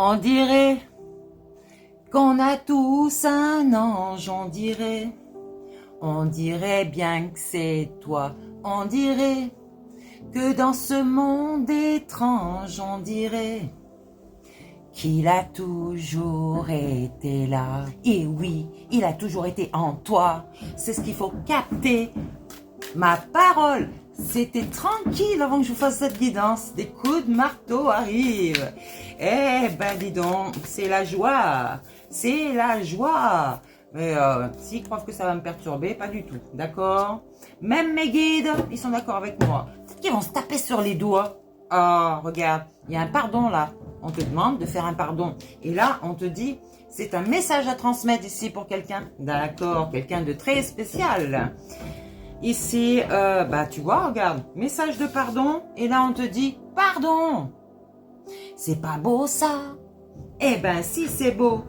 On dirait qu'on a tous un ange, on dirait. On dirait bien que c'est toi, on dirait que dans ce monde étrange, on dirait qu'il a toujours été là. Et oui, il a toujours été en toi. C'est ce qu'il faut capter. Ma parole, c'était tranquille avant que je vous fasse cette guidance. Des coups de marteau arrivent. Eh ben dis donc, c'est la joie. C'est la joie. Mais s'ils croient que ça va me perturber, pas du tout. D'accord? Même mes guides, ils sont d'accord avec moi. Peut-être qu'ils vont se taper sur les doigts. Oh, regarde, il y a un pardon là. On te demande de faire un pardon. Et là, on te dit, c'est un message à transmettre ici pour quelqu'un. D'accord, quelqu'un de très spécial. Ici, bah tu vois, regarde, message de pardon. Et là, on te dit, pardon. C'est pas beau ça? Eh ben si, c'est beau.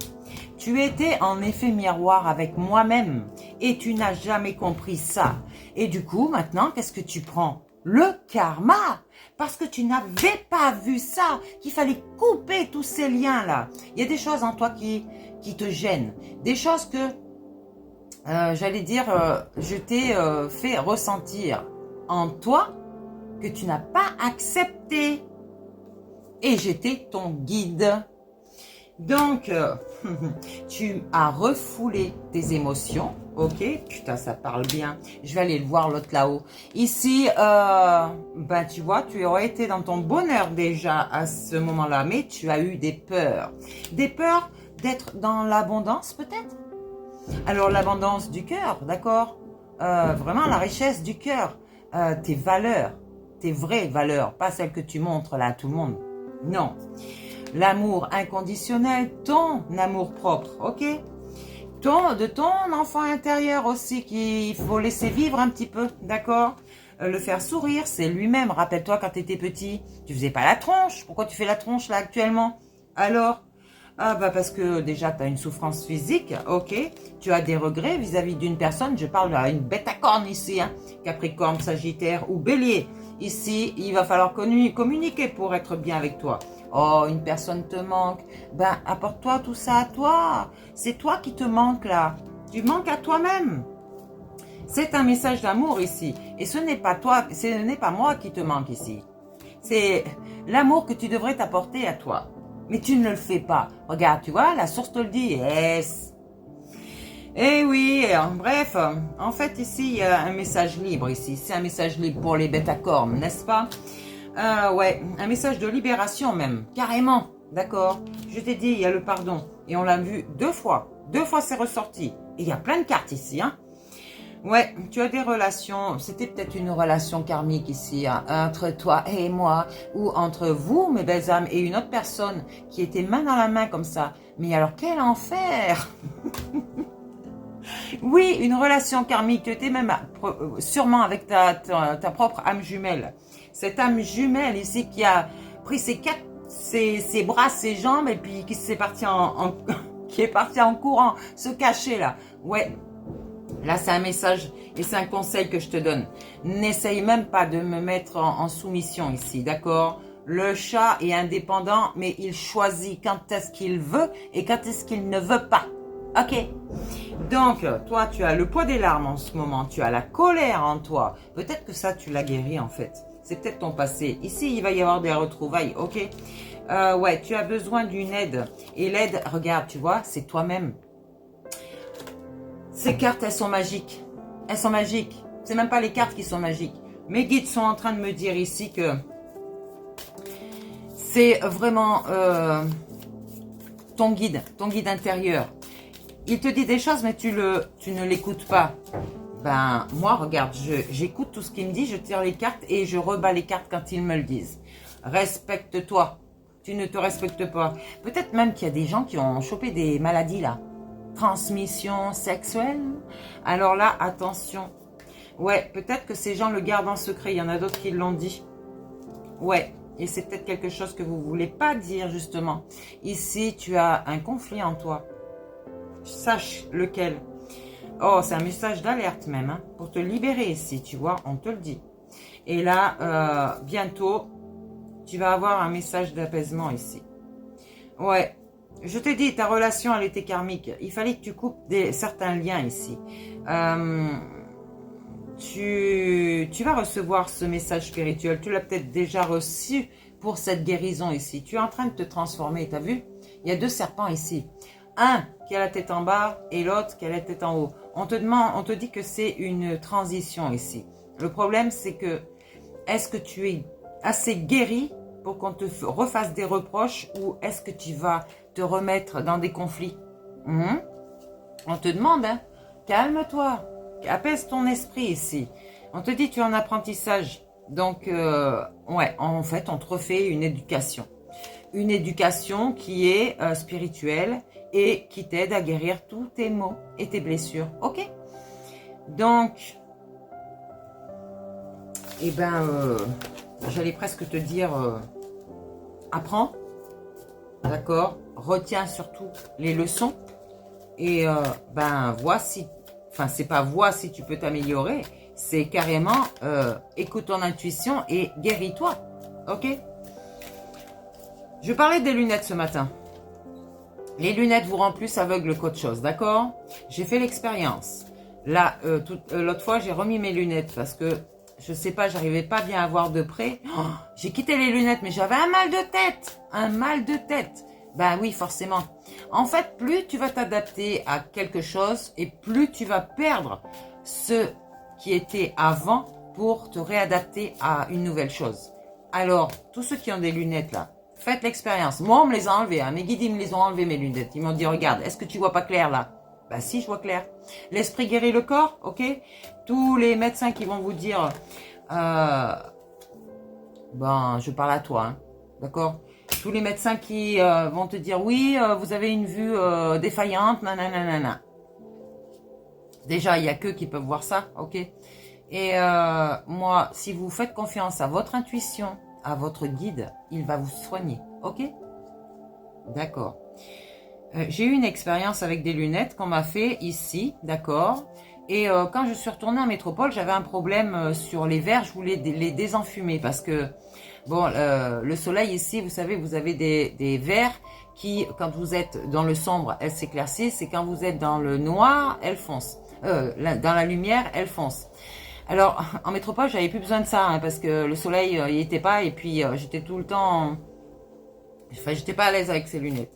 Tu étais en effet miroir avec moi-même et tu n'as jamais compris ça. Et du coup, maintenant, qu'est-ce que tu prends? Le karma. Parce que tu n'avais pas vu ça, qu'il fallait couper tous ces liens-là. Il y a des choses en toi qui te gênent. Des choses que, j'allais dire, je t'ai fait ressentir en toi que tu n'as pas accepté. Et j'étais ton guide. Donc, tu as refoulé tes émotions, ok? Putain, ça parle bien. Je vais aller le voir l'autre là-haut. Ici, ben tu vois, tu aurais été dans ton bonheur déjà à ce moment-là, mais tu as eu des peurs. Des peurs d'être dans l'abondance peut-être? Alors l'abondance du cœur, d'accord? Vraiment la richesse du cœur. Tes valeurs, tes vraies valeurs, pas celles que tu montres là à tout le monde. Non. L'amour inconditionnel, ton amour propre, ok? De ton enfant intérieur aussi qu'il faut laisser vivre un petit peu, d'accord? Le faire sourire, c'est lui-même. Rappelle-toi quand tu étais petit, tu faisais pas la tronche. Pourquoi tu fais la tronche là actuellement? Alors, ah bah parce que déjà tu as une souffrance physique, ok? Tu as des regrets vis-à-vis d'une personne, je parle à une bête à cornes ici, hein? Capricorne, Sagittaire ou Bélier. Ici, il va falloir communiquer pour être bien avec toi. Oh, une personne te manque. Ben, apporte-toi tout ça à toi. C'est toi qui te manque là. Tu manques à toi-même. C'est un message d'amour ici. Et ce n'est pas toi, ce n'est pas moi qui te manque ici. C'est l'amour que tu devrais t'apporter à toi. Mais tu ne le fais pas. Regarde, tu vois, la source te le dit. Yes. Eh oui, bref, en fait ici, il y a un message libre ici. C'est un message libre pour les bêtes à cornes, n'est-ce pas? Ouais, un message de libération même, carrément, d'accord. Je t'ai dit, il y a le pardon, et on l'a vu 2 fois. 2 fois c'est ressorti, et il y a plein de cartes ici, hein. Ouais, tu as des relations, c'était peut-être une relation karmique ici, hein, entre toi et moi, ou entre vous, mes belles âmes, et une autre personne qui était main dans la main comme ça. Mais alors, quel enfer! Oui, une relation karmique, tu étais même sûrement avec ta propre âme jumelle. Cette âme jumelle ici qui a pris ses bras, ses jambes et puis qui s'est parti qui est parti en courant, se cacher là. Ouais, là c'est un message et c'est un conseil que je te donne. N'essaye même pas de me mettre en soumission ici, d'accord? Le chat est indépendant, mais il choisit quand est-ce qu'il veut et quand est-ce qu'il ne veut pas. Ok? Donc, toi, tu as le poids des larmes en ce moment. Tu as la colère en toi. Peut-être que ça, tu l'as guéri en fait. C'est peut-être ton passé. Ici, il va y avoir des retrouvailles, ok? Ouais, tu as besoin d'une aide. Et l'aide, regarde, tu vois, c'est toi-même. Ces cartes, elles sont magiques. Elles sont magiques. C'est même pas les cartes qui sont magiques. Mes guides sont en train de me dire ici que c'est vraiment ton guide intérieur. Il te dit des choses, mais tu ne l'écoutes pas. Ben, moi, regarde, j'écoute tout ce qu'il me dit, je tire les cartes et je rebats les cartes quand ils me le disent. Respecte-toi. Tu ne te respectes pas. Peut-être même qu'il y a des gens qui ont chopé des maladies, là. Transmission sexuelle. Alors là, attention. Ouais, peut-être que ces gens le gardent en secret. Il y en a d'autres qui l'ont dit. Ouais, et c'est peut-être quelque chose que vous ne voulez pas dire, justement. Ici, tu as un conflit en toi. Sache lequel. Oh, c'est un message d'alerte même, hein, pour te libérer ici, tu vois, on te le dit. Et là, bientôt, tu vas avoir un message d'apaisement ici. Ouais. Je t'ai dit, ta relation, elle était karmique. Il fallait que tu coupes certains liens ici. Tu vas recevoir ce message spirituel. Tu l'as peut-être déjà reçu pour cette guérison ici. Tu es en train de te transformer. Tu as vu? Il y a 2 serpents ici. Un qui a la tête en bas et l'autre qui a la tête en haut. On te dit que c'est une transition ici. Le problème, c'est que est-ce que tu es assez guéri pour qu'on te refasse des reproches ou est-ce que tu vas te remettre dans des conflits? On te demande, hein, calme-toi, apaise ton esprit ici. On te dit tu es en apprentissage. Donc, ouais, en fait, on te refait une éducation. Une éducation qui est spirituelle et qui t'aide à guérir tous tes maux et tes blessures. Ok? Donc, eh ben, j'allais presque te dire, apprends, d'accord? Retiens surtout les leçons et ben, voici. Enfin, c'est pas vois si tu peux t'améliorer, c'est carrément écoute ton intuition et guéris-toi. Ok? Je parlais des lunettes ce matin. Les lunettes vous rendent plus aveugle qu'autre chose, d'accord? J'ai fait l'expérience. Là, l'autre fois, j'ai remis mes lunettes parce que, je sais pas, j'arrivais pas bien à voir de près. Oh, j'ai quitté les lunettes, mais j'avais un mal de tête. Un mal de tête. Ben oui, forcément. En fait, plus tu vas t'adapter à quelque chose et plus tu vas perdre ce qui était avant pour te réadapter à une nouvelle chose. Alors, tous ceux qui ont des lunettes là, faites l'expérience. Moi, on me les a enlevées. Hein. Mes guides, ils me les ont enlevées, mes lunettes. Ils m'ont dit, regarde, est-ce que tu vois pas clair là? Bah si, je vois clair. L'esprit guérit le corps, ok? Tous les médecins qui vont vous dire, ben, je parle à toi, hein, d'accord? Tous les médecins qui vont te dire, oui, vous avez une vue défaillante, nanana. Déjà, il n'y a qu'eux qui peuvent voir ça, ok? Et moi, si vous faites confiance à votre intuition, à votre guide, il va vous soigner, ok? D'accord. J'ai eu une expérience avec des lunettes qu'on m'a fait ici, d'accord? Et quand je suis retournée en métropole, j'avais un problème sur les verres, je voulais les désenfumer parce que, bon, le soleil ici, vous savez, vous avez des verres qui, quand vous êtes dans le sombre, elles s'éclaircissent et quand vous êtes dans le noir, elles foncent. Dans la lumière, elles foncent. Alors, en métropole, j'avais plus besoin de ça hein, parce que le soleil, il n'y était pas et puis j'étais tout le temps... Enfin, j'étais pas à l'aise avec ces lunettes.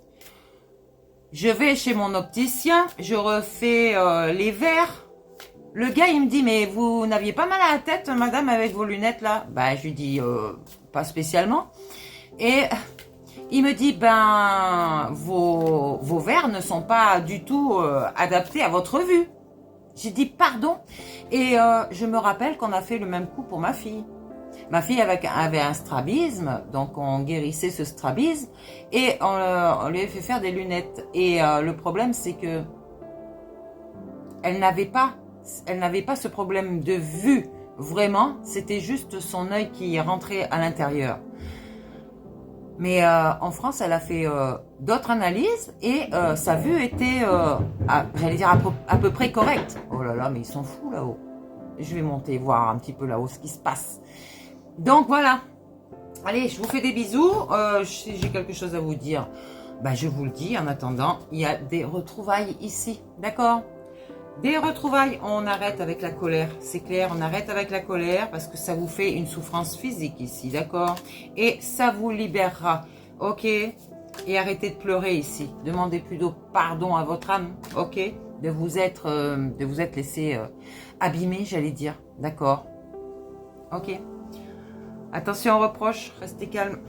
Je vais chez mon opticien, je refais les verres. Le gars, il me dit, mais vous n'aviez pas mal à la tête, madame, avec vos lunettes là? Bah, je lui dis, pas spécialement. Et il me dit, ben, vos verres ne sont pas du tout adaptés à votre vue. J'ai dit, pardon. Et je me rappelle qu'on a fait le même coup pour ma fille. Ma fille avait un strabisme, donc on guérissait ce strabisme et on lui avait fait faire des lunettes. Et le problème, c'est que elle n'avait pas ce problème de vue, vraiment. C'était juste son œil qui rentrait à l'intérieur. Mais en France, elle a fait d'autres analyses et sa vue était, j'allais dire, à peu près correcte. Oh là là, mais ils sont fous là-haut. Je vais monter voir un petit peu là-haut ce qui se passe. Donc voilà, allez, je vous fais des bisous, si j'ai quelque chose à vous dire, ben, je vous le dis, en attendant, il y a des retrouvailles ici, d'accord? Des retrouvailles, on arrête avec la colère, c'est clair, on arrête avec la colère parce que ça vous fait une souffrance physique ici, d'accord? Et ça vous libérera, ok? Et arrêtez de pleurer ici, demandez plutôt pardon à votre âme, ok? De vous être laissé abîmer, j'allais dire, d'accord? Ok? Attention aux reproches, restez calme.